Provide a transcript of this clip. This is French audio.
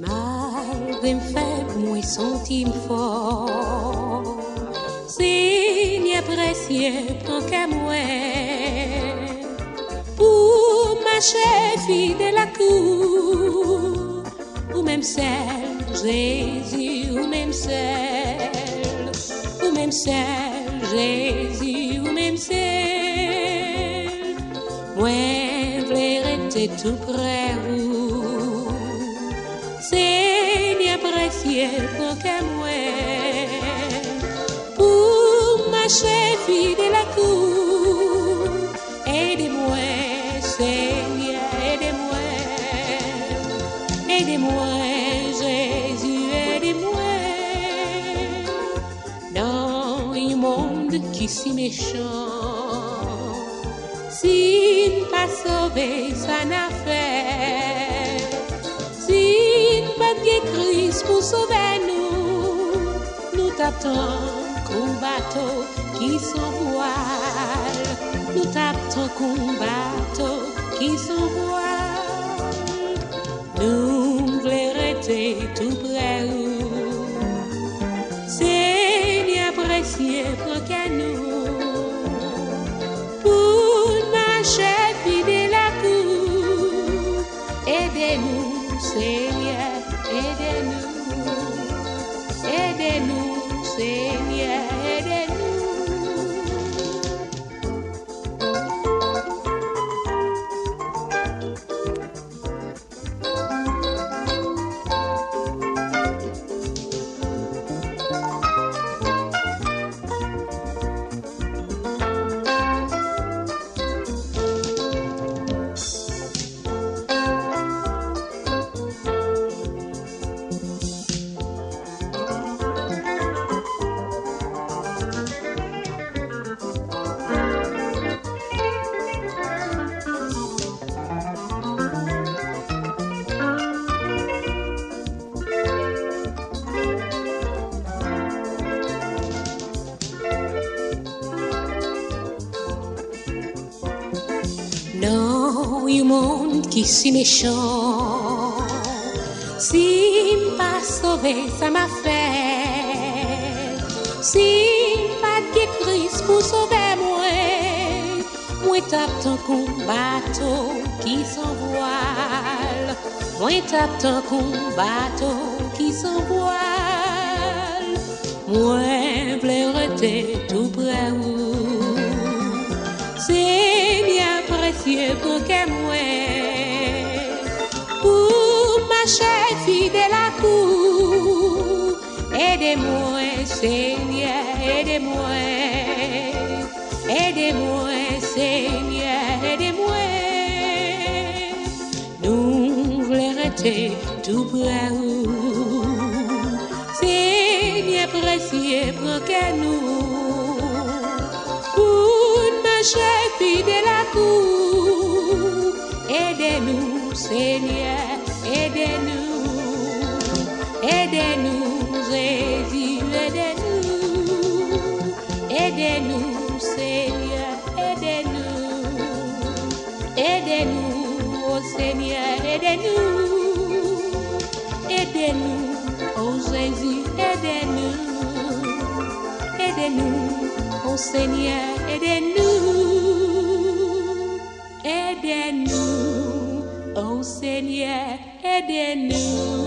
Malgré faible, moi sentime fort. Seigneur précieux, prends qu'à moi. Pour marcher fidèle à cour, ou même celle, Jésus, ou même celle, Jésus, ou même celle. Moi, voulais rester tout près vous. Seigneur précieux, pour qu'à moi, pour marcher fidèle à cour, aidez-moi, Seigneur, aidez-moi, aidez-moi, Jésus, aidez-moi, dans un monde qui si méchant, si pas sauvé, ça n'a fait. Christ pour sauver nous, nous t'attendons qu'un bateau qui s'envole, nous t'attendons qu'un bateau qui s'envole, nous voulons rester tout près où, Seigneur précieux, prends qu'à nous, pour marcher fidèle à cour, aidez-nous, Seigneur. Aidez-nous, aidez-nous, Seigneur, aidez-nous. Non, un monde qui si méchant, si pas sauvé, ça m'a fait. Si pas de Christ pour sauver moi t'attends qu'un bateau qui s'envole, moi t'attends qu'un bateau qui s'envole, moi voulais rester tout près où. Seigneur précieux, pour que moi, pour marcher fidèle à cour, aidez-moi, Seigneur, aidez-moi, aidez-moi, Seigneur, aidez-moi. Nous voulons rester tout près où, Seigneur précieux, pour que nous, marcher fidèle à cour, aidez-nous, Seigneur, aidez-nous, aidez-nous, Jésus, aidez-nous, aidez-nous, Seigneur, aidez-nous, aidez-nous, oh Seigneur, aidez-nous, aidez-nous, oh Jésus, aidez-nous, aidez-nous, oh Seigneur, aidez-nous, aidez-nous, oh Seigneur, aidez-nous.